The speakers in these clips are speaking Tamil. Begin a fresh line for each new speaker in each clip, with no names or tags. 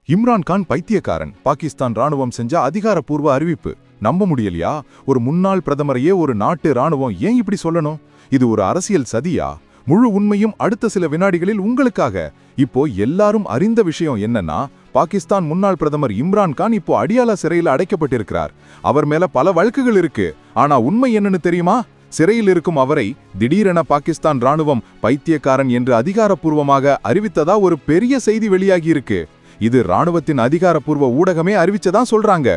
இம்ரான் கான் பைத்தியக்காரன், பாகிஸ்தான் ராணுவம் செஞ்ச அதிகாரப்பூர்வ அறிவிப்பு. நம்ப முடியலையா? ஒரு முன்னாள் பிரதமரையே ஒரு நாட்டு ராணுவம் ஏன் இப்படி சொல்லணும்? இது ஒரு அரசியல் சதியா? முழு உண்மையும் அடுத்த சில வினாடிகளில் உங்களுக்காக. இப்போ எல்லாரும் அறிந்த விஷயம் என்னன்னா, பாகிஸ்தான் முன்னாள் பிரதமர் இம்ரான் கான் இப்போ அடியாலா சிறையில் அடைக்கப்பட்டிருக்கிறார். அவர் மேல பல வழக்குகள் இருக்கு. ஆனா உண்மை என்னன்னு தெரியுமா? சிறையில் இருக்கும் அவரை திடீரென பாகிஸ்தான் ராணுவம் பைத்தியக்காரன் என்று அதிகாரப்பூர்வமாக அறிவித்ததா ஒரு பெரிய செய்தி வெளியாகியிருக்கு. இது ராணுவத்தின் அதிகாரப்பூர்வ ஊடகமே அறிவிச்சதான் சொல்றாங்க.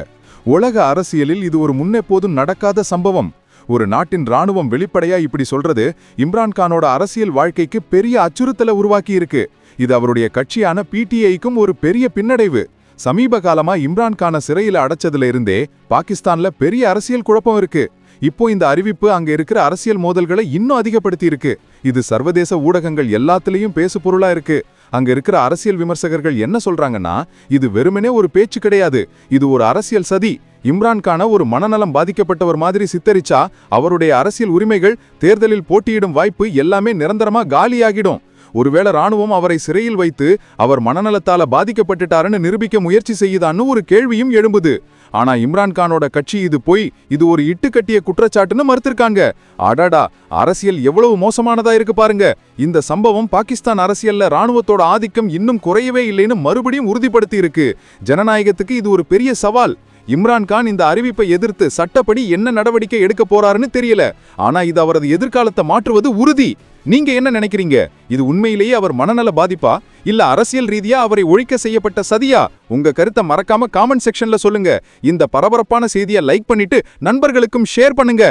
உலக அரசியலில் இது ஒரு முன்னெப்போதும் நடக்காத சம்பவம். ஒரு நாட்டின் ராணுவம் வெளிப்படையா இப்படி சொல்றது இம்ரான் கானோட அரசியல் வாழ்க்கைக்கு பெரிய அச்சுறுத்தலை உருவாக்கி இருக்கு. இது அவருடைய கட்சியான பிடிஐக்கும் ஒரு பெரிய பின்னடைவு. சமீப காலமா இம்ரான் கான சிறையில அடைச்சதுல இருந்தே பாகிஸ்தான்ல பெரிய அரசியல் குழப்பம் இருக்கு. இப்போ இந்த அறிவிப்பு அங்க இருக்கிற அரசியல் மோதல்களை இன்னும் அதிகப்படுத்தி இருக்கு. இது சர்வதேச ஊடகங்கள் எல்லாத்திலையும் பேசு பொருளா இருக்கு. அங்க இருக்கிற அரசியல் விமர்சகர்கள் என்ன சொல்றாங்கன்னா, இது வெறுமனே ஒரு பேச்சு கிடையாது, இது ஒரு அரசியல் சதி. இம்ரான் கான ஒரு மனநலம் பாதிக்கப்பட்டவர் மாதிரி சித்தரிச்சா அவருடைய அரசியல் உரிமைகள், தேர்தலில் போட்டியிடும் வாய்ப்பு எல்லாமே நிரந்தரமா காலியாகிடும். ஒருவேளை ராணுவம் அவரை சிறையில் வைத்து அவர் மனநலத்தால பாதிக்கப்பட்டுட்டாருன்னு நிரூபிக்க முயற்சி செய்யுதான்னு ஒரு கேள்வியும் எழும்புது. ஆனா இம்ரான் கானோட கட்சி இது ஒரு இட்டுக்கட்டிய குற்றச்சாட்டுன்னு மறுத்திருக்காங்க. அடடா, அரசியல் எவ்வளவு மோசமானதா இருக்கு பாருங்க. இந்த சம்பவம் பாகிஸ்தான் அரசியல்ல ராணுவத்தோட ஆதிக்கம் இன்னும் குறையவே இல்லைன்னு மறுபடியும் உறுதிப்படுத்தி இருக்கு. ஜனநாயகத்துக்கு இது ஒரு பெரிய சவால். இம்ரான் கான் இந்த அறிவிப்பை எதிர்த்து சட்டப்படி என்ன நடவடிக்கை எடுக்க போறாருன்னு தெரியல. ஆனா இது அவரது எதிர்காலத்தை மாற்றுவது உறுதி. நீங்க என்ன நினைக்கிறீங்க? இது உண்மையிலேயே அவர் மனநல பாதிப்பா, இல்ல அரசியல் ரீதியா அவரை ஒழிக்க செய்யப்பட்ட சதியா? உங்க கருத்தை மறக்காம காமெண்ட் செக்ஷன்ல சொல்லுங்க. இந்த பரபரப்பான செய்தியை லைக் பண்ணிட்டு நண்பர்களுக்கும் ஷேர் பண்ணுங்க.